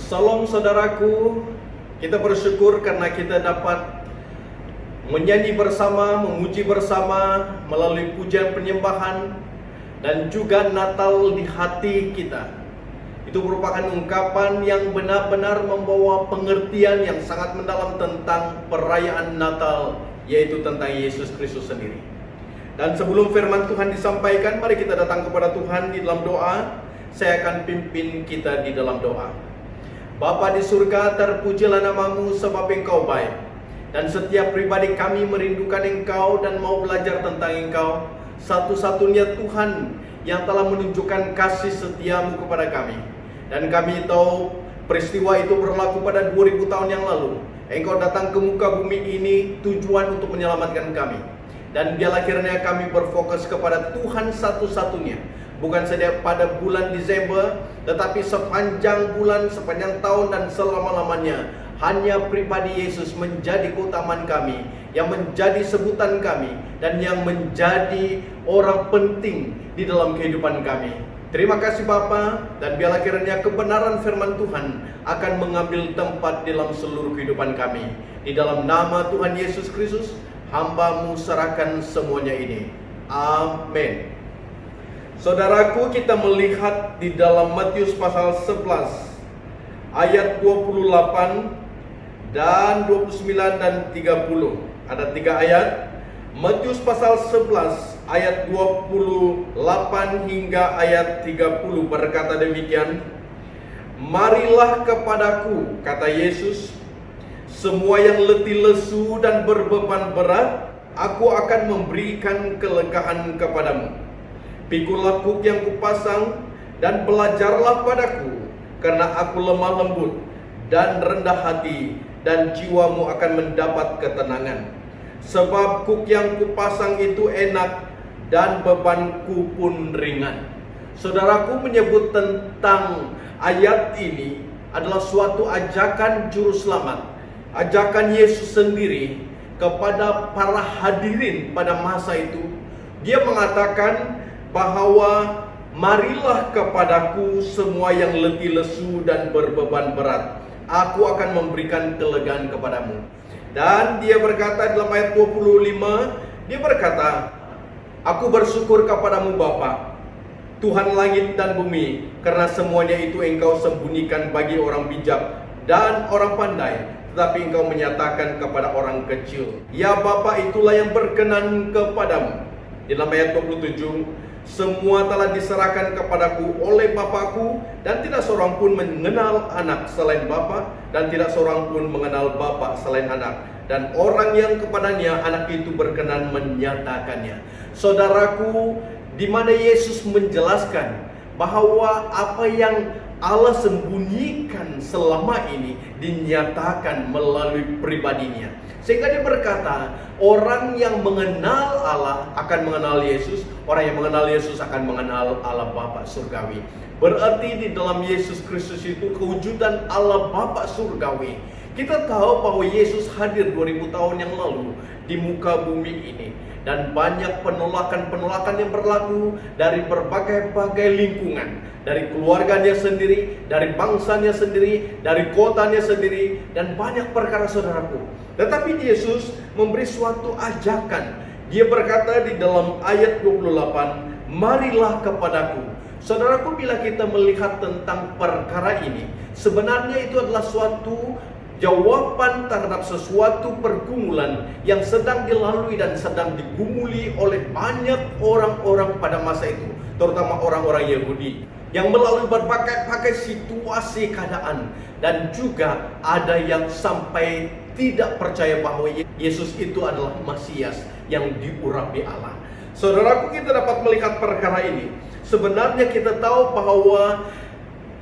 Salam saudaraku, kita bersyukur karena kita dapat menyanyi bersama, memuji bersama melalui pujian penyembahan dan juga Natal di hati kita. Itu merupakan ungkapan yang benar-benar membawa pengertian yang sangat mendalam tentang perayaan Natal, yaitu tentang Yesus Kristus sendiri. Dan sebelum firman Tuhan disampaikan, mari kita datang kepada Tuhan di dalam doa. Saya akan pimpin kita di dalam doa. Bapa di surga, terpujilah namamu sebab Engkau baik. Dan setiap pribadi kami merindukan Engkau dan mau belajar tentang Engkau. Satu-satunya Tuhan yang telah menunjukkan kasih setiamu kepada kami. Dan kami tahu peristiwa itu berlaku pada 2000 tahun yang lalu. Engkau datang ke muka bumi ini tujuan untuk menyelamatkan kami. Dan biarlah kiranya kami berfokus kepada Tuhan satu-satunya. Bukan saja pada bulan Desember, tetapi sepanjang bulan, sepanjang tahun dan selama-lamanya. Hanya pribadi Yesus menjadi keutamaan kami, yang menjadi sebutan kami, dan yang menjadi orang penting di dalam kehidupan kami. Terima kasih Bapa, dan biarlah kiranya kebenaran firman Tuhan akan mengambil tempat dalam seluruh kehidupan kami. Di dalam nama Tuhan Yesus Kristus, hamba-Mu serahkan semuanya ini. Amin. Saudaraku, kita melihat di dalam Matius pasal 11 ayat 28 dan 29 dan 30. Ada 3 ayat. Matius pasal 11 ayat 28 hingga ayat 30 berkata demikian. Marilah kepadaku, kata Yesus, semua yang letih lesu dan berbeban berat, aku akan memberikan kelegaan kepadamu. Pikulah kuk yang kupasang dan belajarlah padaku, karena aku lemah lembut dan rendah hati, dan jiwamu akan mendapat ketenangan. Sebab kuk yang kupasang itu enak dan bebanku pun ringan. Saudaraku, menyebut tentang ayat ini adalah suatu ajakan juru selamat, ajakan Yesus sendiri kepada para hadirin pada masa itu. Dia mengatakan bahwa marilah kepadaku semua yang letih lesu dan berbeban berat, aku akan memberikan kelegaan kepadamu. Dan dia berkata dalam ayat 25, dia berkata, aku bersyukur kepadamu Bapa, Tuhan langit dan bumi, karena semuanya itu Engkau sembunyikan bagi orang bijak dan orang pandai, tetapi Engkau menyatakan kepada orang kecil. Ya Bapa, itulah yang berkenan kepadamu. Di dalam ayat 27, semua telah diserahkan kepadaku oleh Bapakku, dan tidak seorang pun mengenal anak selain Bapa, dan tidak seorang pun mengenal Bapa selain anak, dan orang yang kepadanya anak itu berkenan menyatakannya. Saudaraku, di mana Yesus menjelaskan bahwa apa yang Allah sembunyikan selama ini dinyatakan melalui pribadinya. Sehingga dia berkata, orang yang mengenal Allah akan mengenal Yesus, orang yang mengenal Yesus akan mengenal Allah Bapa surgawi. Berarti di dalam Yesus Kristus itu kewujudan Allah Bapa surgawi. Kita tahu bahwa Yesus hadir 2000 tahun yang lalu di muka bumi ini. Dan banyak penolakan-penolakan yang berlaku dari berbagai-bagai lingkungan. Dari keluarganya sendiri, dari bangsanya sendiri, dari kotanya sendiri, dan banyak perkara saudaraku. Tetapi Yesus memberi suatu ajakan. Dia berkata di dalam ayat 28, marilah kepadaku. Saudaraku, bila kita melihat tentang perkara ini, sebenarnya itu adalah suatu jawaban terhadap sesuatu pergumulan yang sedang dilalui dan sedang digumuli oleh banyak orang-orang pada masa itu, terutama orang-orang Yahudi yang melalui berbagai situasi keadaan, dan juga ada yang sampai tidak percaya bahwa Yesus itu adalah Mesias yang diurapi Allah. Saudaraku, kita dapat melihat perkara ini. Sebenarnya kita tahu bahwa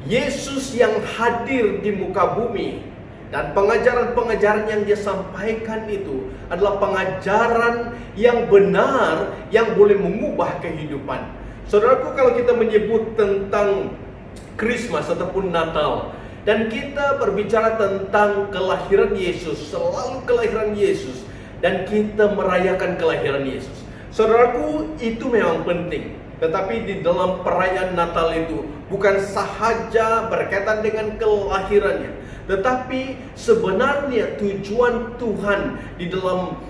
Yesus yang hadir di muka bumi dan pengajaran-pengajaran yang dia sampaikan itu adalah pengajaran yang benar, yang boleh mengubah kehidupan. Saudaraku, kalau kita menyebut tentang Christmas ataupun Natal, dan kita berbicara tentang kelahiran Yesus, selalu kelahiran Yesus, dan kita merayakan kelahiran Yesus. Saudaraku, itu memang penting. Tetapi di dalam perayaan Natal itu bukan sahaja berkaitan dengan kelahirannya, tetapi sebenarnya tujuan Tuhan di dalam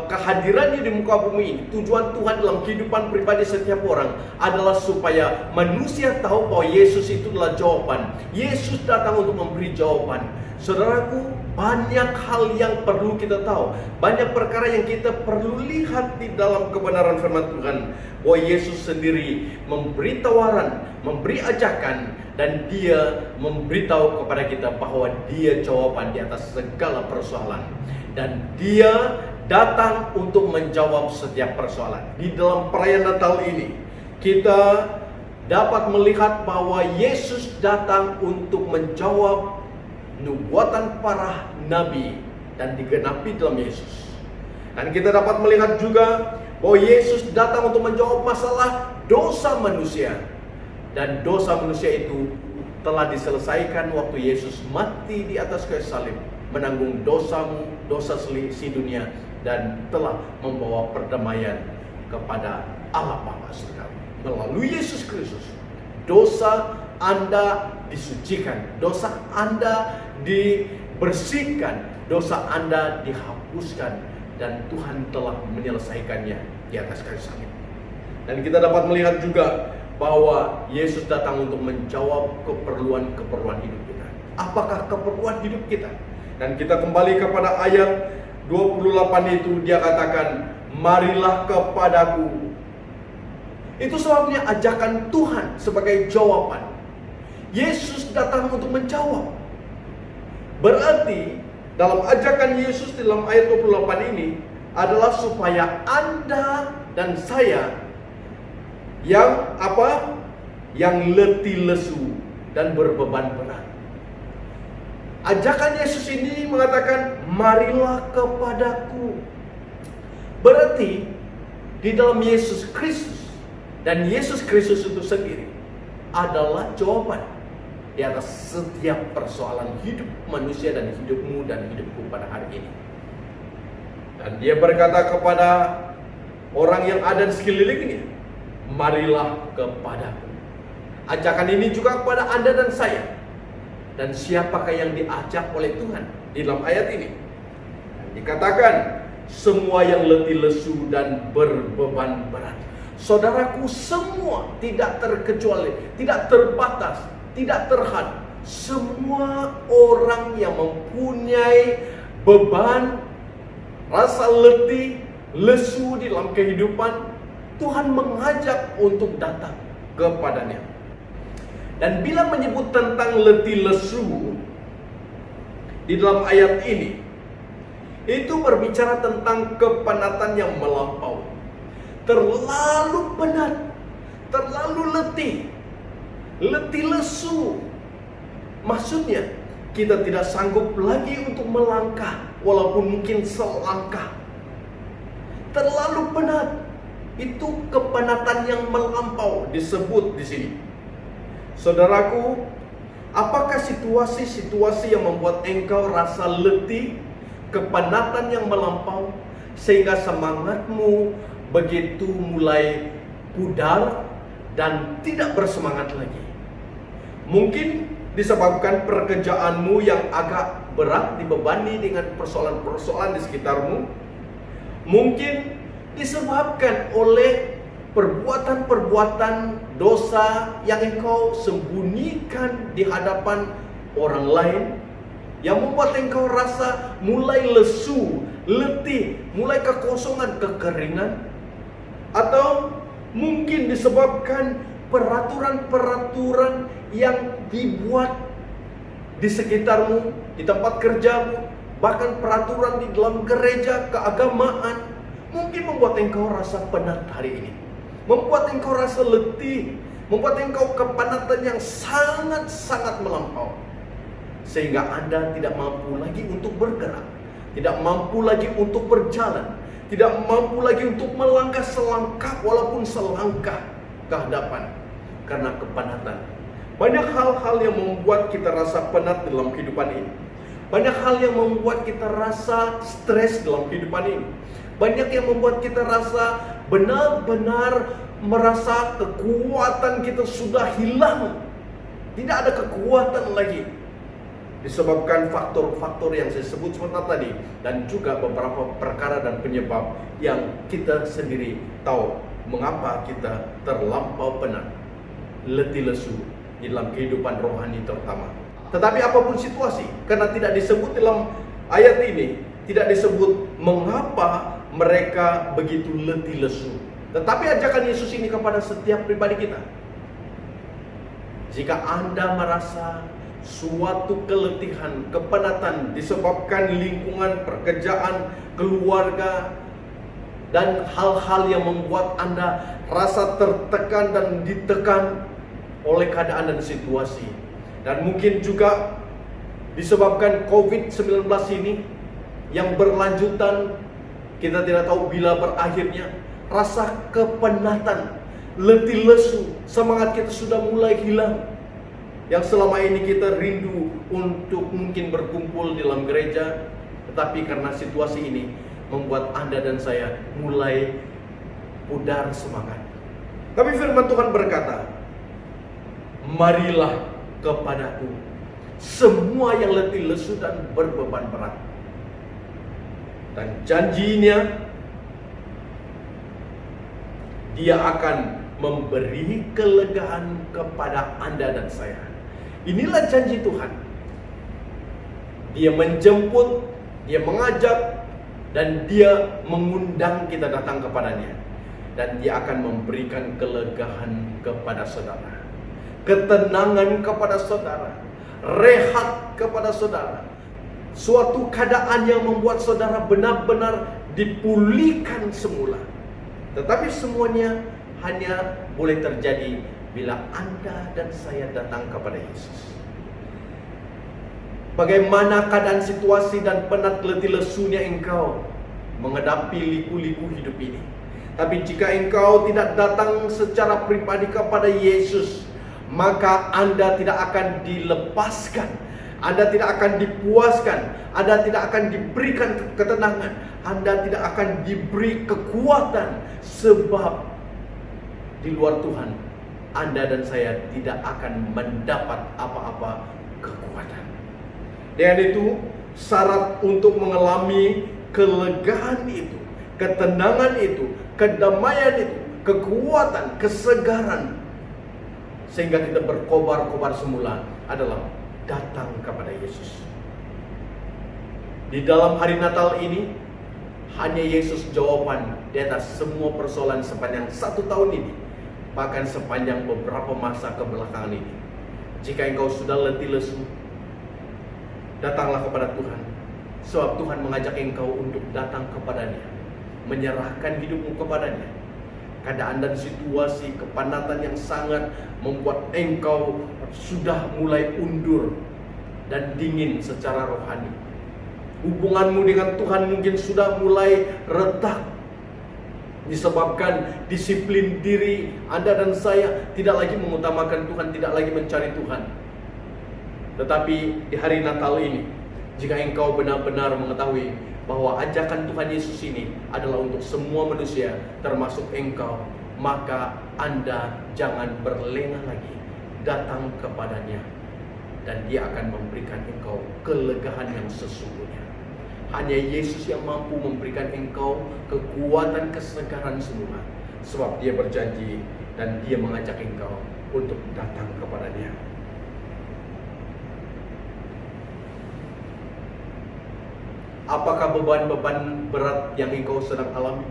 kehadirannya di muka bumi ini, tujuan Tuhan dalam kehidupan pribadi setiap orang adalah supaya manusia tahu bahwa Yesus itu adalah jawaban. Yesus datang untuk memberi jawaban. Saudaraku, banyak hal yang perlu kita tahu, banyak perkara yang kita perlu lihat di dalam kebenaran firman Tuhan, bahwa Yesus sendiri memberi tawaran, memberi ajakan, dan Dia memberitahu kepada kita bahwa Dia jawaban di atas segala persoalan. Dan Dia datang untuk menjawab setiap persoalan. Di dalam perayaan Natal ini, kita dapat melihat bahwa Yesus datang untuk menjawab nubuatan para nabi dan digenapi dalam Yesus. Dan kita dapat melihat juga bahwa Yesus datang untuk menjawab masalah dosa manusia. Dan dosa manusia itu telah diselesaikan waktu Yesus mati di atas kayu salib, menanggung dosamu, dosa si dunia, dan telah membawa perdamaian kepada Allah Bapa Surga. Melalui Yesus Kristus, dosa Anda disucikan, dosa Anda dibersihkan, dosa Anda dihapuskan, dan Tuhan telah menyelesaikannya di atas kayu salib. Dan kita dapat melihat juga bahwa Yesus datang untuk menjawab keperluan-keperluan hidup kita. Apakah keperluan hidup kita? Dan kita kembali kepada ayat 28 itu, dia katakan, marilah kepadaku. Itu sebabnya ajakan Tuhan sebagai jawaban. Yesus datang untuk menjawab. Berarti dalam ajakan Yesus dalam ayat 28 ini adalah supaya Anda dan saya yang apa? Yang letih lesu dan berbeban berat. Ajakan Yesus ini mengatakan, marilah kepadaku. Berarti di dalam Yesus Kristus, dan Yesus Kristus itu sendiri adalah jawaban di atas setiap persoalan hidup manusia dan hidupmu dan hidupku pada hari ini. Dan dia berkata kepada orang yang ada di sekelilingnya, marilah kepadaku. Ajakan ini juga kepada Anda dan saya. Dan siapakah yang diajak oleh Tuhan di dalam ayat ini? Dikatakan, semua yang letih lesu dan berbeban berat. Saudaraku, semua tidak terkecuali, tidak terbatas, tidak terhad. Semua orang yang mempunyai beban, rasa letih, lesu di dalam kehidupan, Tuhan mengajak untuk datang kepadanya. Dan bila menyebut tentang letih lesu di dalam ayat ini, itu berbicara tentang kepenatan yang melampaui. Terlalu penat, terlalu letih lesu. Maksudnya, kita tidak sanggup lagi untuk melangkah, walaupun mungkin selangkah. Terlalu penat, itu kepenatan yang melampau disebut di sini. Saudaraku, apakah situasi-situasi yang membuat engkau rasa letih, kepenatan yang melampau, sehingga semangatmu begitu mulai pudar dan tidak bersemangat lagi? Mungkin disebabkan pekerjaanmu yang agak berat dibebani dengan persoalan-persoalan di sekitarmu. Mungkin disebabkan oleh perbuatan-perbuatan dosa yang engkau sembunyikan di hadapan orang lain, yang membuat engkau rasa mulai lesu, letih, mulai kekosongan, kekeringan. Atau mungkin disebabkan peraturan-peraturan yang dibuat di sekitarmu, di tempat kerjamu, bahkan peraturan di dalam gereja, keagamaan, mungkin membuat engkau rasa penat hari ini, membuat engkau rasa letih, membuat engkau kepenatan yang sangat-sangat melampau, sehingga Anda tidak mampu lagi untuk bergerak, tidak mampu lagi untuk berjalan, tidak mampu lagi untuk melangkah selangkah walaupun selangkah ke hadapan karena kepenatan. Banyak hal-hal yang membuat kita rasa penat dalam kehidupan ini. Banyak hal yang membuat kita rasa stres dalam kehidupan ini. Banyak yang membuat kita rasa benar-benar merasa kekuatan kita sudah hilang. Tidak ada kekuatan lagi. Disebabkan faktor-faktor yang saya sebut sebentar tadi, dan juga beberapa perkara dan penyebab yang kita sendiri tahu mengapa kita terlampau penat, letih lesu di dalam kehidupan rohani terutama. Tetapi apapun situasi, karena tidak disebut dalam ayat ini, tidak disebut mengapa mereka begitu letih lesu. Tetapi ajakan Yesus ini kepada setiap pribadi kita. Jika Anda merasa suatu keletihan, kepenatan disebabkan lingkungan, pekerjaan, keluarga, dan hal-hal yang membuat Anda rasa tertekan dan ditekan oleh keadaan dan situasi, dan mungkin juga disebabkan COVID-19 ini yang berlanjutan, kita tidak tahu bila berakhirnya. Rasa kepenatan, letih lesu, semangat kita sudah mulai hilang. Yang selama ini kita rindu untuk mungkin berkumpul di dalam gereja, tetapi karena situasi ini membuat Anda dan saya mulai pudar semangat. Tapi firman Tuhan berkata, marilah kepadaku semua yang letih lesu dan berbeban berat, dan janjinya Dia akan memberi kelegaan kepada Anda dan saya. Inilah janji Tuhan. Dia menjemput, Dia mengajak, dan Dia mengundang kita datang kepadanya. Dan Dia akan memberikan kelegaan kepada saudara, ketenangan kepada saudara, rehat kepada saudara. Suatu keadaan yang membuat saudara benar-benar dipulihkan semula. Tetapi semuanya hanya boleh terjadi bila Anda dan saya datang kepada Yesus. Bagaimana keadaan situasi dan penat letih lesunya engkau menghadapi liku-liku hidup ini. Tapi jika engkau tidak datang secara pribadi kepada Yesus, maka Anda tidak akan dilepaskan, Anda tidak akan dipuaskan, Anda tidak akan diberikan ketenangan, Anda tidak akan diberi kekuatan, sebab di luar Tuhan Anda dan saya tidak akan mendapat apa-apa kekuatan. Dengan itu, syarat untuk mengalami kelegaan itu, ketenangan itu, kedamaian itu, kekuatan, kesegaran, sehingga kita berkobar-kobar semula, adalah datang kepada Yesus. Di dalam hari Natal ini, hanya Yesus jawaban di atas semua persoalan sepanjang 1 tahun ini, bahkan sepanjang beberapa masa kebelakangan ini. Jika engkau sudah letih lesu, datanglah kepada Tuhan, sebab Tuhan mengajak engkau untuk datang kepadanya, menyerahkan hidupmu kepadanya. Keadaan dan situasi kepenatan yang sangat membuat engkau sudah mulai undur dan dingin secara rohani. Hubunganmu dengan Tuhan mungkin sudah mulai retak, disebabkan disiplin diri Anda dan saya tidak lagi mengutamakan Tuhan, tidak lagi mencari Tuhan. Tetapi di hari Natal ini, jika engkau benar-benar mengetahui bahwa ajakan Tuhan Yesus ini adalah untuk semua manusia, termasuk engkau, maka Anda jangan berlengah lagi, datang kepadanya, dan Dia akan memberikan engkau kelegaan yang sesungguhnya. Hanya Yesus yang mampu memberikan engkau kekuatan kesegaran semula, sebab Dia berjanji dan Dia mengajak engkau untuk datang kepadanya. Apakah beban-beban berat yang engkau sedang alami?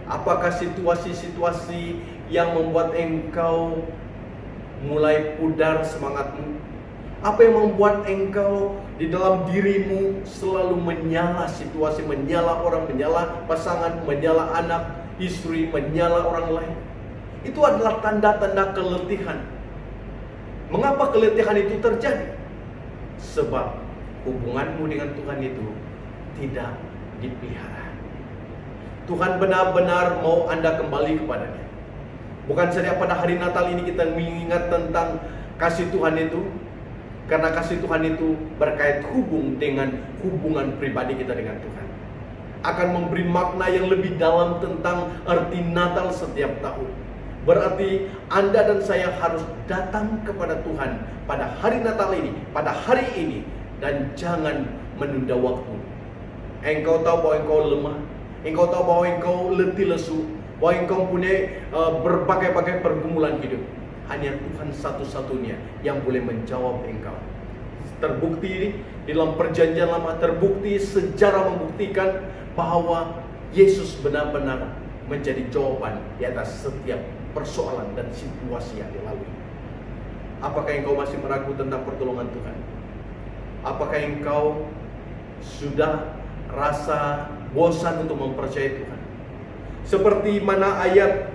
Apakah situasi-situasi yang membuat engkau mulai pudar semangatmu? Apa yang membuat engkau di dalam dirimu selalu menyala situasi, menyala orang, menyala pasangan, menyala anak, istri, menyala orang lain? Itu adalah tanda-tanda keletihan. Mengapa keletihan itu terjadi? Sebab hubunganmu dengan Tuhan itu tidak dipelihara. Tuhan benar-benar mau Anda kembali kepadanya. Bukan saja pada hari Natal ini kita mengingat tentang kasih Tuhan itu, karena kasih Tuhan itu berkait dengan hubungan pribadi kita dengan Tuhan. akan memberi makna yang lebih dalam tentang arti Natal setiap tahun. Berarti Anda dan saya harus datang kepada Tuhan pada hari Natal ini, pada hari ini, dan jangan menunda waktu. Engkau tahu bahwa engkau lemah, engkau tahu bahwa engkau letih lesu, bahwa engkau punya berbagai-bagai pergumulan hidup. Hanya Tuhan satu-satunya yang boleh menjawab engkau. Terbukti di dalam perjanjian lama, terbukti sejarah membuktikan bahwa Yesus benar-benar menjadi jawaban di atas setiap persoalan dan situasi yang dilalui. Apakah engkau masih meragu tentang pertolongan Tuhan? Apakah engkau sudah rasa bosan untuk mempercayai Tuhan? Seperti mana ayat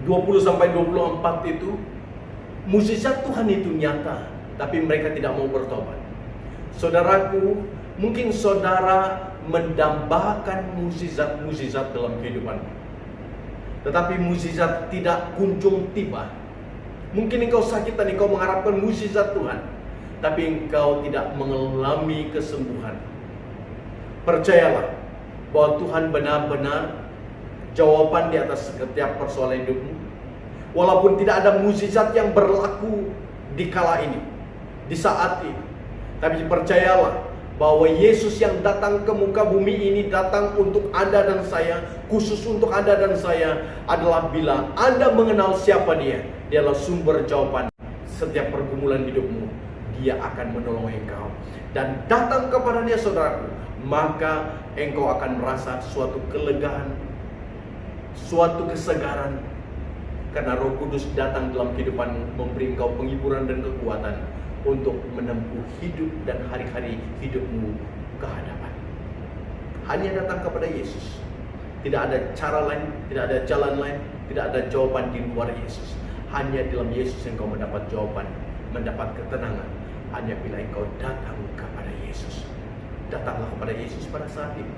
20-24 itu, mukjizat Tuhan itu nyata, tapi mereka tidak mau bertobat. Saudaraku, mungkin saudara mendambakan mukjizat-mukjizat dalam kehidupanmu, tetapi mukjizat tidak kunjung tiba. Mungkin engkau sakit dan engkau mengharapkan mukjizat Tuhan, tapi engkau tidak mengalami kesembuhan. Percayalah bahwa Tuhan benar-benar jawaban di atas setiap persoalan hidupmu. Walaupun tidak ada mukjizat yang berlaku di kala ini, di saat ini, tapi percayalah bahwa Yesus yang datang ke muka bumi ini datang untuk Anda dan saya, khusus untuk Anda dan saya, adalah bila Anda mengenal siapa Dia. Dia adalah sumber jawaban setiap pergumulan hidupmu. Dia akan menolong engkau. Dan datang kepada Dia, saudaraku, maka engkau akan merasa suatu kelegaan, suatu kesegaran, karena Roh Kudus datang dalam kehidupanmu, memberi engkau penghiburan dan kekuatan untuk menempuh hidup dan hari-hari hidupmu ke hadapan. Hanya datang kepada Yesus. Tidak ada cara lain, tidak ada jalan lain, tidak ada jawaban di luar Yesus. Hanya dalam Yesus engkau mendapat jawaban, mendapat ketenangan. Hanya bila engkau datang kepada Yesus. Datanglah kepada Yesus pada saat ini.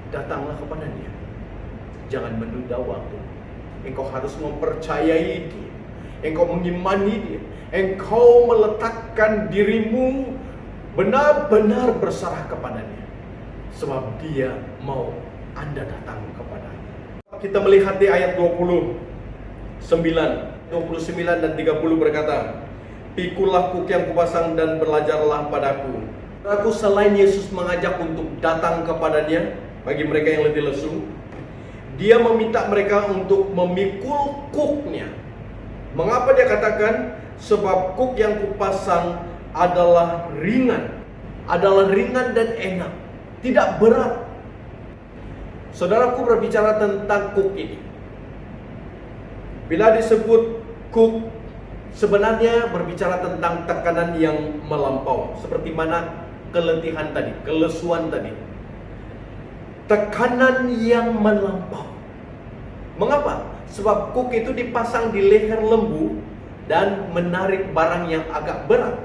Datanglah kepada Dia. Jangan menunda waktu. Engkau harus mempercayai Dia. Engkau mengimani Dia. Engkau meletakkan dirimu benar-benar berserah kepada-Nya, sebab Dia mau Anda datang kepada-Nya. Kita melihat di ayat 29 dan 30 berkata, "Pikulah kuk yang kupasang dan belajarlah padaku." Aku selain Yesus mengajak untuk datang kepada-Nya bagi mereka yang letih lesu, Dia meminta mereka untuk memikul kuknya. Mengapa Dia katakan? Sebab kuk yang kupasang adalah ringan dan enak, tidak berat. Saudaraku, berbicara tentang kuk ini, bila disebut kuk, sebenarnya berbicara tentang tekanan yang melampau, seperti mana keletihan tadi, kelesuan tadi. Tekanan yang melampau. Mengapa? Sebab kuk itu dipasang di leher lembu dan menarik barang yang agak berat.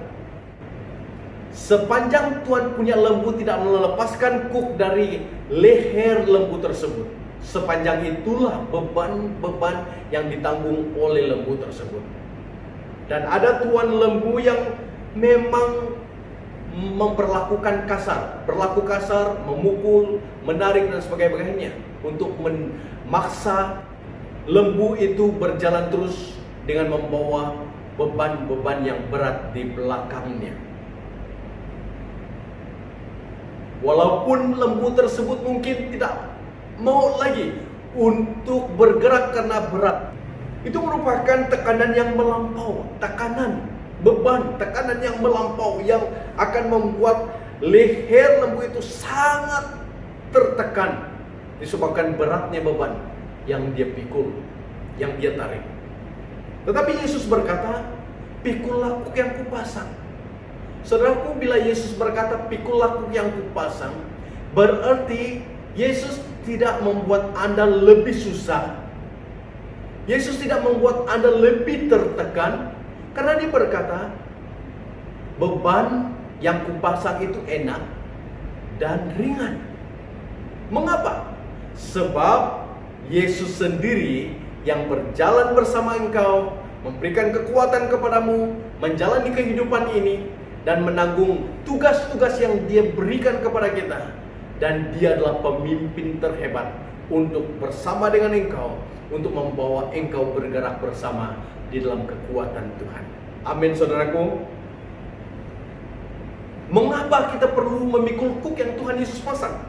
Sepanjang Tuhan punya lembu tidak melepaskan kuk dari leher lembu tersebut, sepanjang itulah beban-beban yang ditanggung oleh lembu tersebut. Dan ada tuan lembu yang memang memperlakukan kasar, berlaku kasar, memukul, menarik dan sebagainya untuk memaksa lembu itu berjalan terus dengan membawa beban-beban yang berat di belakangnya. Walaupun lembu tersebut mungkin tidak mau lagi untuk bergerak karena berat, itu merupakan tekanan yang melampau, tekanan, beban, tekanan yang melampau yang akan membuat leher lembu itu sangat tertekan disebabkan beratnya beban yang dia pikul, yang dia tarik. Tetapi Yesus berkata, "Pikullah kuk yang kupasang." Saudaraku, bila Yesus berkata, "Pikullah kuk yang kupasang," berarti Yesus tidak membuat Anda lebih susah. Yesus tidak membuat Anda lebih tertekan, karena Dia berkata, "Beban yang kupasang itu enak dan ringan." Mengapa? Sebab Yesus sendiri yang berjalan bersama engkau, memberikan kekuatan kepadamu menjalani kehidupan ini dan menanggung tugas-tugas yang Dia berikan kepada kita. Dan dia adalah pemimpin terhebat untuk bersama dengan engkau, untuk membawa engkau bergerak bersama di dalam kekuatan Tuhan. Amin, saudaraku. Mengapa kita perlu memikul kuk yang Tuhan Yesus pasang?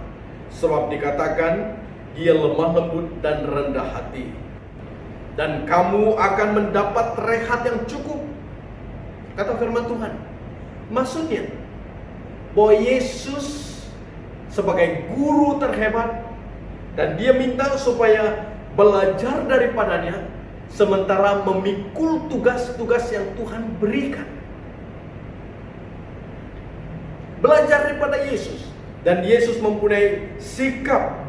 Sebab dikatakan, dia lemah lembut dan rendah hati, dan kamu akan mendapat rehat yang cukup, kata firman Tuhan. Maksudnya bahwa Yesus sebagai guru terhebat, dan dia minta supaya belajar daripadanya, sementara memikul tugas-tugas yang Tuhan berikan. Belajar daripada Yesus. Dan Yesus mempunyai sikap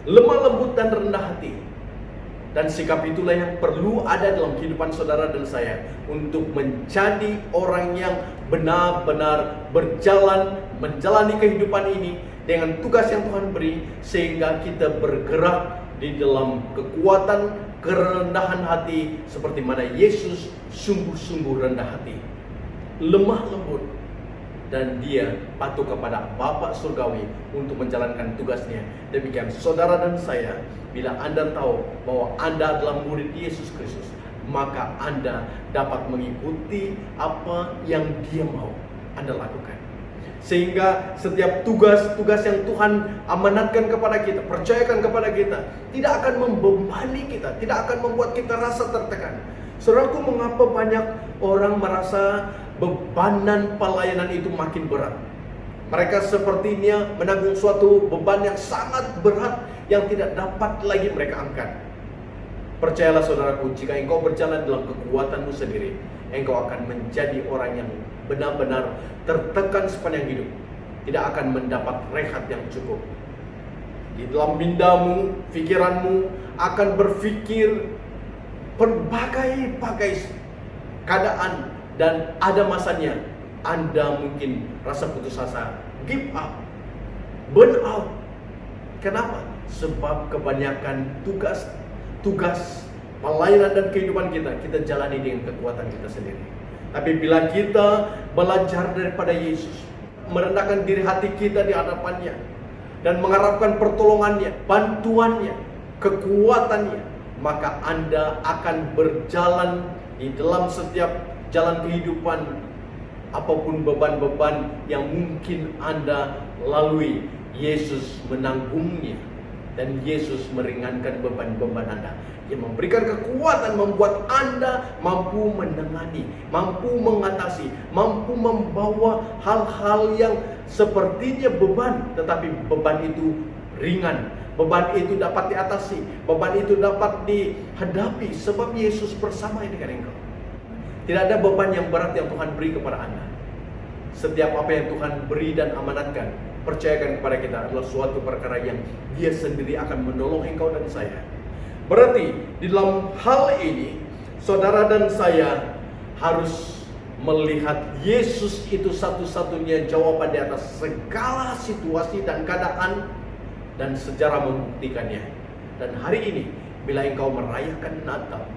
lemah lembut dan rendah hati. Dan sikap itulah yang perlu ada dalam kehidupan saudara dan saya, untuk menjadi orang yang benar-benar menjalani kehidupan ini dengan tugas yang Tuhan beri, sehingga kita bergerak di dalam kekuatan kerendahan hati, seperti mana Yesus sungguh-sungguh rendah hati, lemah lembut, dan dia patuh kepada Bapa Surgawi untuk menjalankan tugasnya. Demikian saudara dan saya, bila Anda tahu bahwa Anda adalah murid Yesus Kristus, maka Anda dapat mengikuti apa yang dia mau Anda lakukan. Sehingga setiap tugas-tugas yang Tuhan amanatkan kepada kita, percayakan kepada kita, tidak akan membebani kita, tidak akan membuat kita rasa tertekan. Saudaraku, mengapa banyak orang merasa bebanan pelayanan itu makin berat? Mereka sepertinya menanggung suatu beban yang sangat berat yang tidak dapat lagi mereka angkat. Percayalah saudaraku, jika engkau berjalan dalam kekuatanmu sendiri, engkau akan menjadi orang yang benar-benar tertekan sepanjang hidup, tidak akan mendapat rehat yang cukup. Di dalam mindamu, pikiranmu akan berpikir berbagai-bagai keadaan, dan ada masanya Anda mungkin rasa putus asa, give up, burn out. Kenapa? Sebab kebanyakan tugas pelayanan dan kehidupan kita jalani dengan kekuatan kita sendiri. Tapi bila kita belajar daripada Yesus, merendahkan diri hati kita di hadapannya, dan mengharapkan pertolongannya, bantuannya, kekuatannya, maka Anda akan berjalan di dalam setiap jalan kehidupan, apapun beban-beban yang mungkin Anda lalui, Yesus menanggungnya, dan Yesus meringankan beban-beban Anda. Dia memberikan kekuatan, membuat Anda mampu menangani, mampu mengatasi, mampu membawa hal-hal yang sepertinya beban, tetapi beban itu ringan. Beban itu dapat diatasi, beban itu dapat dihadapi, sebab Yesus bersama dengan engkau. Tidak ada beban yang berat yang Tuhan beri kepada Anda. Setiap apa yang Tuhan beri dan amanatkan, percayakan kepada kita, adalah suatu perkara yang Dia sendiri akan menolong engkau dan saya. Berarti di dalam hal ini, saudara dan saya harus melihat Yesus itu satu-satunya jawaban di atas segala situasi dan keadaan, dan sejarah membuktikannya. Dan hari ini, bila engkau merayakan Natal,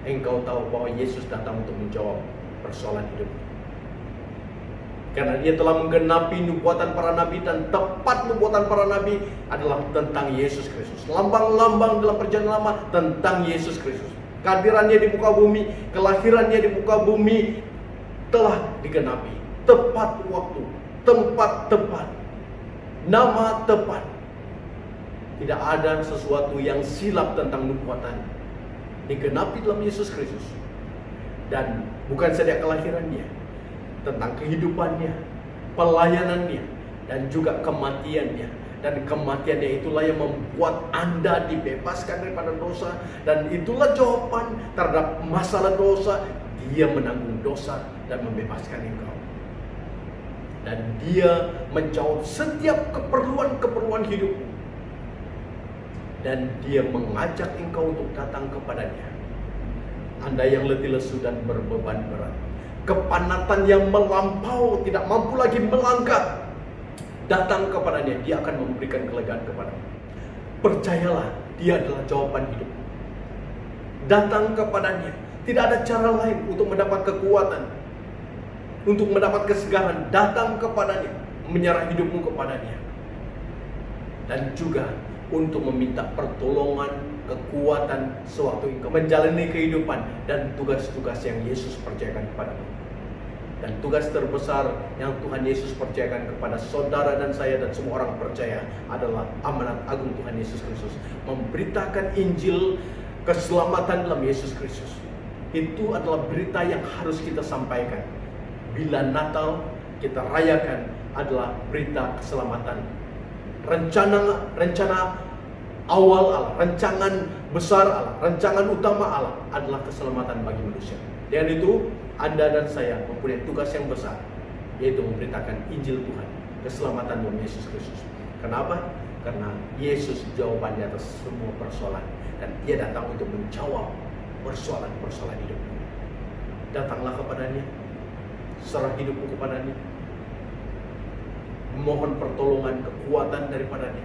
engkau tahu bahwa Yesus datang untuk menjawab persoalan hidup. Karena Dia telah menggenapi nubuatan para nabi, dan tepat nubuatan para nabi adalah tentang Yesus Kristus. Lambang-lambang dalam perjanjian lama tentang Yesus Kristus. Kehadirannya di muka bumi, kelahirannya di muka bumi telah digenapi. Tepat waktu, tempat tepat, nama tepat. Tidak ada sesuatu yang silap tentang nubuatan, digenapi dalam Yesus Kristus. Dan bukan saja kelahirannya, tentang kehidupannya, pelayanannya, dan juga kematiannya. Dan kematiannya itulah yang membuat Anda dibebaskan daripada dosa. Dan itulah jawaban terhadap masalah dosa. Dia menanggung dosa dan membebaskan engkau. Dan Dia menjawab setiap keperluan-keperluan hidupmu. Dan Dia mengajak engkau untuk datang kepadanya. Anda yang letih lesu dan berbeban berat, kepanatan yang melampau, tidak mampu lagi melangkah, datang kepadanya. Dia akan memberikan kelegaan kepadamu. Percayalah, Dia adalah jawaban hidup. Datang kepadanya. Tidak ada cara lain untuk mendapat kekuatan, untuk mendapat kesegaran. Datang kepadanya, menyerah hidupmu kepadanya. dan juga untuk meminta pertolongan, kekuatan sewaktu engkau menjalani kehidupan dan tugas-tugas yang Yesus percayakan kepadamu. Dan tugas terbesar yang Tuhan Yesus percayakan kepada saudara dan saya dan semua orang percaya adalah amanat agung Tuhan Yesus Kristus, memberitakan Injil keselamatan dalam Yesus Kristus. Itu adalah berita yang harus kita sampaikan. Bila Natal kita rayakan adalah berita keselamatan. Rencana awal Allah, rancangan besar Allah, rancangan utama Allah adalah keselamatan bagi manusia. Dengan itu, Anda dan saya mempunyai tugas yang besar, yaitu memberitakan Injil Tuhan, keselamatan dalam Yesus Kristus. Kenapa? Karena Yesus jawaban di atas semua persoalan, dan Dia datang untuk menjawab persoalan-persoalan hidupmu. Datanglah kepadanya, serah hidupmu kepadanya, mohon pertolongan, kekuatan daripadanya,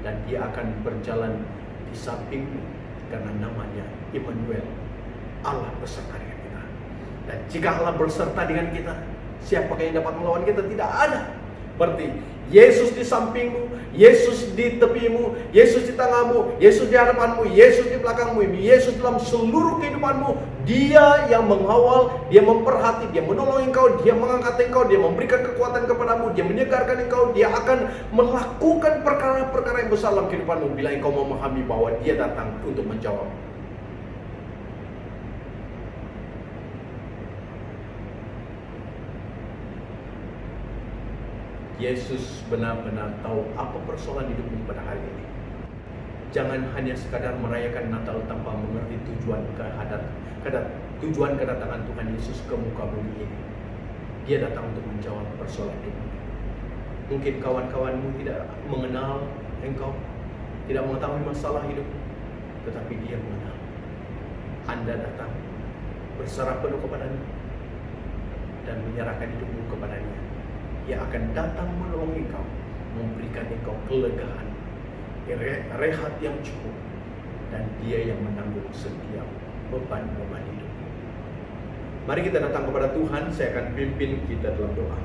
dan Dia akan berjalan di sampingmu, karena namanya Immanuel, Allah beserta dengan kita. Dan jika Allah beserta dengan kita, siapakah yang dapat melawan kita? Tidak ada. Berarti Yesus di sampingmu, Yesus di tepimu, Yesus di tengahmu, Yesus di hadapanmu, Yesus di belakangmu, Yesus dalam seluruh kehidupanmu. Dia yang mengawal, Dia memperhati, Dia menolong engkau, Dia mengangkat engkau, Dia memberikan kekuatan kepadamu, Dia menyegarkan engkau, Dia akan melakukan perkara-perkara yang besar dalam kehidupanmu bila engkau memahami bahwa Dia datang untuk menjawab. Yesus benar-benar tahu apa persoalan hidupmu pada hari ini. Jangan hanya sekadar merayakan Natal tanpa mengerti tujuan kedatangan Tuhan Yesus ke muka bumi ini. Dia datang untuk menjawab persoalan hidupmu. Mungkin kawan-kawanmu tidak mengenal engkau, tidak mengetahui masalah hidupmu, tetapi Dia mengenal. Anda datang berserah penuh kepadanya dan menyerahkan hidupmu kepadanya. Dia akan datang menolong engkau, memberikan engkau kelegaan, rehat yang cukup, dan Dia yang menanggung setiap beban-beban hidup. Mari kita datang kepada Tuhan. Saya akan pimpin kita dalam doa.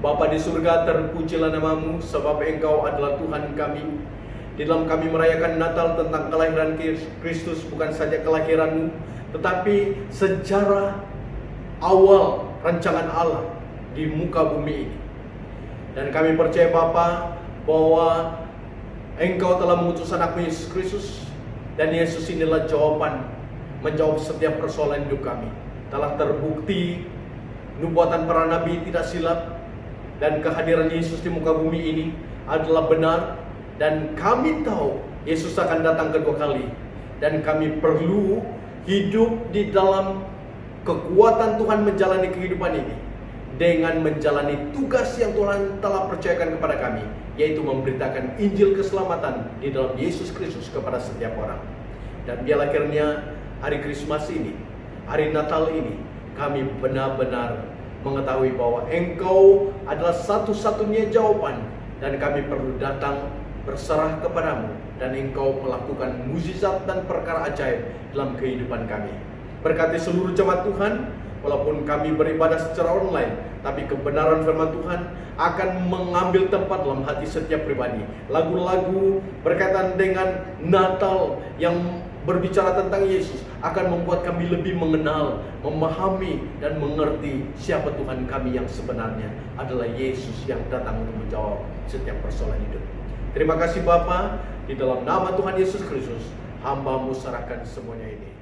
Bapa di surga, terpujilah nama-Mu, sebab Engkau adalah Tuhan kami. Di dalam kami merayakan Natal tentang kelahiran Kristus, bukan saja kelahiran-Mu, tetapi sejarah awal rancangan Allah di muka bumi ini. Dan kami percaya Bapa bahwa Engkau telah mengutus anak-Mu Yesus Kristus, dan Yesus inilah jawaban, menjawab setiap persoalan hidup kami. Telah terbukti nubuatan para nabi tidak silap, dan kehadiran Yesus di muka bumi ini adalah benar, dan kami tahu Yesus akan datang kedua kali, dan kami perlu hidup di dalam kekuatan Tuhan menjalani kehidupan ini dengan menjalani tugas yang Tuhan telah percayakan kepada kami, yaitu memberitakan Injil keselamatan di dalam Yesus Kristus kepada setiap orang. Dan biarlah akhirnya hari Krismas ini, hari Natal ini, kami benar-benar mengetahui bahwa Engkau adalah satu-satunya jawaban, dan kami perlu datang berserah kepadamu, dan Engkau melakukan mukjizat dan perkara ajaib dalam kehidupan kami. Berkati seluruh jemaat Tuhan, walaupun kami beribadah secara online, tapi kebenaran firman Tuhan akan mengambil tempat dalam hati setiap pribadi. Lagu-lagu berkaitan dengan Natal yang berbicara tentang Yesus akan membuat kami lebih mengenal, memahami, dan mengerti siapa Tuhan kami yang sebenarnya adalah Yesus yang datang untuk menjawab setiap persoalan hidup. Terima kasih Bapa, di dalam nama Tuhan Yesus Kristus, hamba-Mu serahkan semuanya ini.